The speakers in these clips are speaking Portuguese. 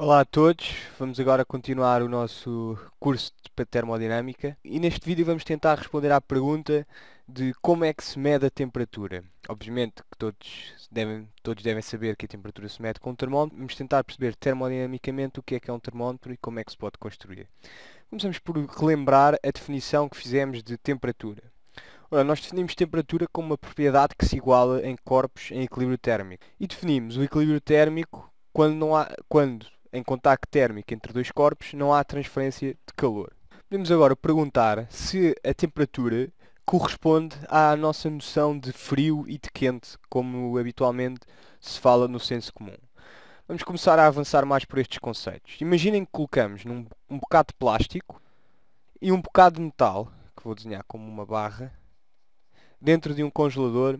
Olá a todos, vamos agora continuar o nosso curso de termodinâmica e neste vídeo vamos tentar responder à pergunta de como é que se mede a temperatura. Obviamente que todos devem saber que a temperatura se mede com um termómetro. Vamos tentar perceber termodinamicamente o que é um termómetro e como é que se pode construir. Começamos por relembrar a definição que fizemos de temperatura. Ora, nós definimos temperatura como uma propriedade que se iguala em corpos em equilíbrio térmico. E definimos o equilíbrio térmico quando em contacto térmico entre dois corpos não há transferência de calor. Podemos agora perguntar se a temperatura corresponde à nossa noção de frio e de quente, como habitualmente se fala no senso comum. Vamos começar a avançar mais por estes conceitos. Imaginem que colocamos um bocado de plástico e um bocado de metal, que vou desenhar como uma barra, dentro de um congelador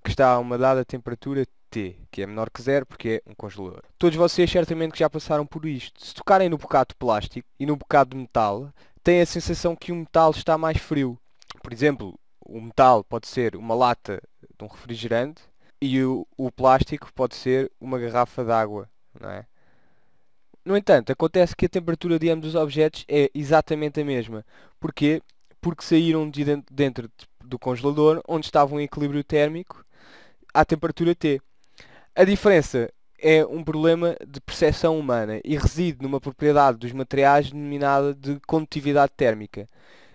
que está a uma dada temperatura T, que é menor que zero porque é um congelador. Todos vocês certamente que já passaram por isto. Se tocarem no bocado de plástico e no bocado de metal, têm a sensação que o metal está mais frio. Por exemplo, o metal pode ser uma lata de um refrigerante e o plástico pode ser uma garrafa de água, não é? No entanto, acontece que a temperatura de ambos os objetos é exatamente a mesma. Porquê? Porque saíram de dentro do congelador, onde estavam em equilíbrio térmico, à temperatura T. A diferença é um problema de percepção humana e reside numa propriedade dos materiais denominada de condutividade térmica.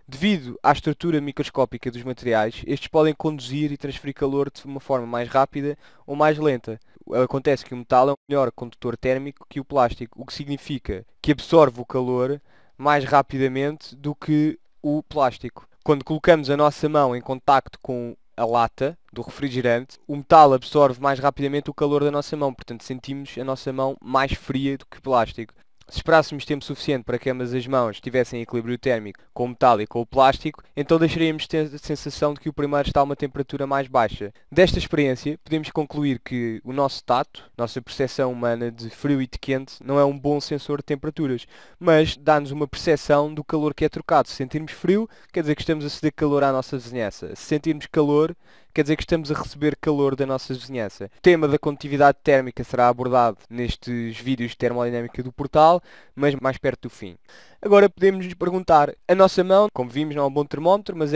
Devido à estrutura microscópica dos materiais, estes podem conduzir e transferir calor de uma forma mais rápida ou mais lenta. Acontece que o metal é um melhor condutor térmico que o plástico, o que significa que absorve o calor mais rapidamente do que o plástico. Quando colocamos a nossa mão em contacto com a lata do refrigerante, o metal absorve mais rapidamente o calor da nossa mão, portanto sentimos a nossa mão mais fria do que o plástico. Se esperássemos tempo suficiente para que ambas as mãos estivessem em equilíbrio térmico com o metal e com o plástico, então deixaríamos ter a sensação de que o primeiro está a uma temperatura mais baixa. Desta experiência, podemos concluir que o nosso tato, nossa percepção humana de frio e de quente, não é um bom sensor de temperaturas, mas dá-nos uma percepção do calor que é trocado. Se sentirmos frio, quer dizer que estamos a ceder calor à nossa vizinhança. Se sentirmos calor, quer dizer que estamos a receber calor da nossa vizinhança. O tema da condutividade térmica será abordado nestes vídeos de termodinâmica do portal, mas mais perto do fim. Agora podemos nos perguntar, a nossa mão, como vimos, não é um bom termómetro, mas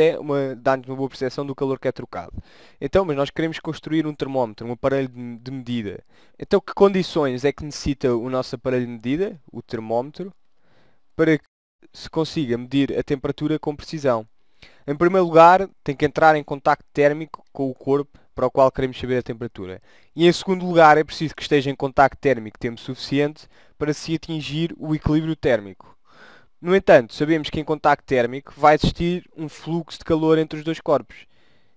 dá-nos uma boa percepção do calor que é trocado. Então, mas nós queremos construir um termómetro, um aparelho de medida. Então, que condições é que necessita o nosso aparelho de medida, o termómetro, para que se consiga medir a temperatura com precisão? Em primeiro lugar, tem que entrar em contacto térmico com o corpo para o qual queremos saber a temperatura. E em segundo lugar, é preciso que esteja em contacto térmico tempo suficiente para se atingir o equilíbrio térmico. No entanto, sabemos que em contacto térmico vai existir um fluxo de calor entre os dois corpos,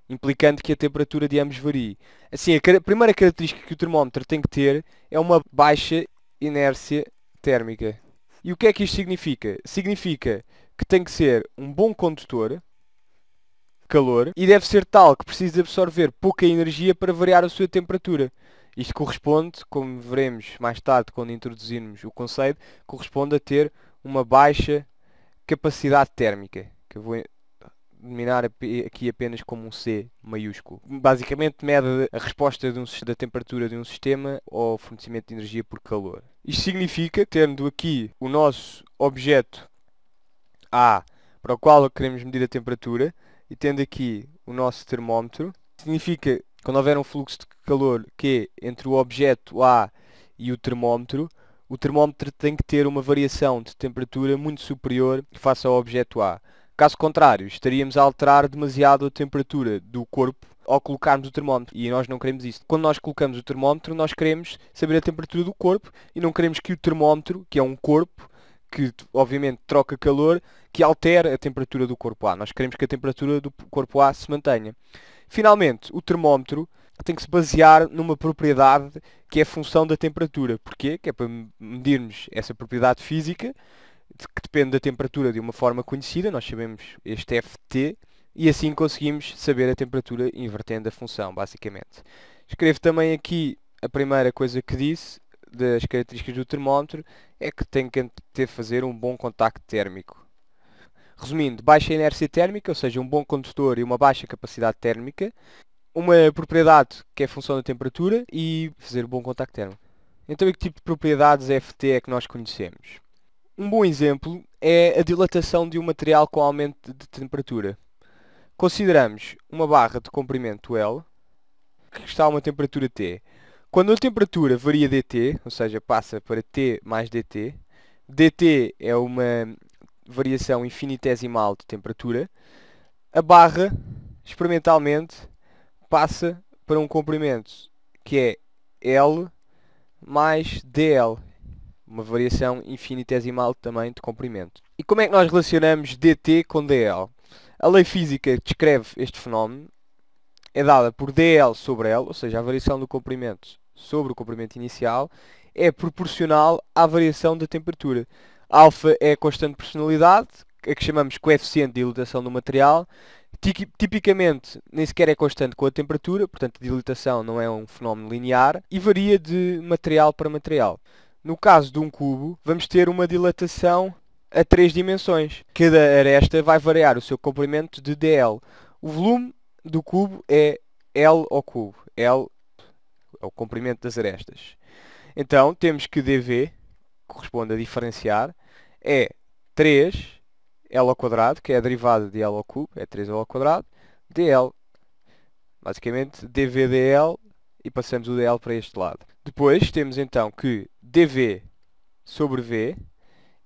implicando que a temperatura de ambos varie. Assim, a primeira característica que o termómetro tem que ter é uma baixa inércia térmica. E o que é que isto significa? Significa que tem que ser um bom condutor calor e deve ser tal que precise absorver pouca energia para variar a sua temperatura. Isto corresponde, como veremos mais tarde quando introduzirmos o conceito, corresponde a ter uma baixa capacidade térmica, que eu vou denominar aqui apenas como um C maiúsculo. Basicamente mede a resposta da temperatura de um sistema ao fornecimento de energia por calor. Isto significa, tendo aqui o nosso objeto A, para o qual queremos medir a temperatura, e tendo aqui o nosso termómetro, significa que quando houver um fluxo de calor Q entre o objeto A e o termómetro tem que ter uma variação de temperatura muito superior face ao objeto A. Caso contrário, estaríamos a alterar demasiado a temperatura do corpo ao colocarmos o termómetro, e nós não queremos isso. Quando nós colocamos o termómetro, nós queremos saber a temperatura do corpo e não queremos que o termómetro, que é um corpo, que obviamente troca calor, que altere a temperatura do corpo A. Nós queremos que a temperatura do corpo A se mantenha. Finalmente, o termómetro tem que se basear numa propriedade que é função da temperatura. Porquê? Que é para medirmos essa propriedade física, que depende da temperatura de uma forma conhecida. Nós sabemos este Ft, e assim conseguimos saber a temperatura invertendo a função, basicamente. Escrevo também aqui a primeira coisa que disse, das características do termómetro, é que tem que fazer um bom contacto térmico. Resumindo, baixa inércia térmica, ou seja, um bom condutor e uma baixa capacidade térmica, uma propriedade que é função da temperatura e fazer um bom contacto térmico. Então, e que tipo de propriedades FT é que nós conhecemos? Um bom exemplo é a dilatação de um material com aumento de temperatura. Consideramos uma barra de comprimento L, que está a uma temperatura T. Quando a temperatura varia dt, ou seja, passa para T mais dt, dt é uma variação infinitesimal de temperatura, a barra, experimentalmente, passa para um comprimento que é L mais dl, uma variação infinitesimal também de comprimento. E como é que nós relacionamos dt com dl? A lei física que descreve este fenómeno é dada por dl sobre L, ou seja, a variação do comprimento sobre o comprimento inicial, é proporcional à variação da temperatura. Alfa é a constante de proporcionalidade, a que chamamos coeficiente de dilatação do material. Tipicamente, nem sequer é constante com a temperatura, portanto, a dilatação não é um fenómeno linear e varia de material para material. No caso de um cubo, vamos ter uma dilatação a 3 dimensões. Cada aresta vai variar o seu comprimento de dl. O volume do cubo é L ao cubo. L é o comprimento das arestas. Então, temos que dv, corresponde a diferenciar, é 3 L ao quadrado, que é a derivada de L ao cubo, é 3L ao quadrado, dl. Basicamente, dv dl, e passamos o dl para este lado. Depois, temos então que dv sobre v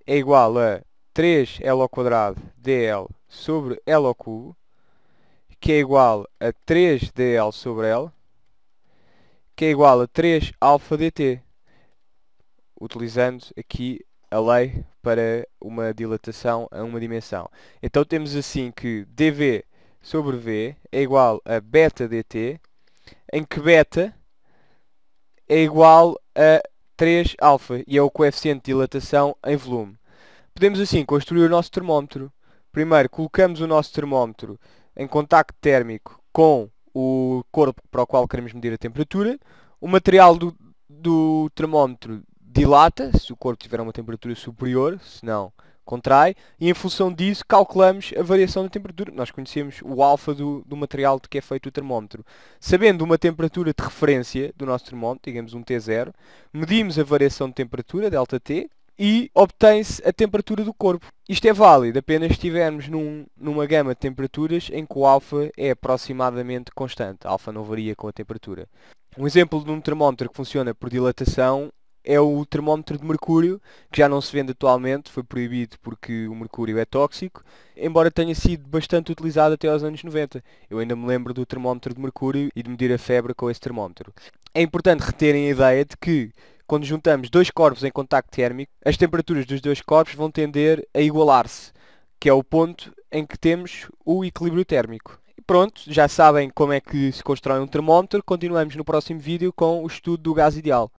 é igual a 3L ao quadrado dl sobre L ao cubo, que é igual a 3dl sobre L, que é igual a 3 alfa dt, utilizando aqui a lei para uma dilatação a uma dimensão. Então temos assim que dv sobre v é igual a beta dt, em que beta é igual a 3 alfa e é o coeficiente de dilatação em volume. Podemos assim construir o nosso termómetro. Primeiro colocamos o nosso termómetro em contacto térmico com o corpo para o qual queremos medir a temperatura. O material do termómetro dilata, se o corpo tiver uma temperatura superior, se não, contrai, e em função disso calculamos a variação da temperatura. Nós conhecemos o alfa do material de que é feito o termómetro. Sabendo uma temperatura de referência do nosso termómetro, digamos um T0, medimos a variação de temperatura, ΔT, e obtém-se a temperatura do corpo. Isto é válido apenas se estivermos numa gama de temperaturas em que o alfa é aproximadamente constante. A alfa não varia com a temperatura. Um exemplo de um termómetro que funciona por dilatação é o termómetro de mercúrio, que já não se vende atualmente, foi proibido porque o mercúrio é tóxico, embora tenha sido bastante utilizado até aos anos 90. Eu ainda me lembro do termómetro de mercúrio e de medir a febre com esse termómetro. É importante reterem a ideia de que quando juntamos dois corpos em contacto térmico, as temperaturas dos dois corpos vão tender a igualar-se, que é o ponto em que temos o equilíbrio térmico. E pronto, já sabem como é que se constrói um termómetro. Continuamos no próximo vídeo com o estudo do gás ideal.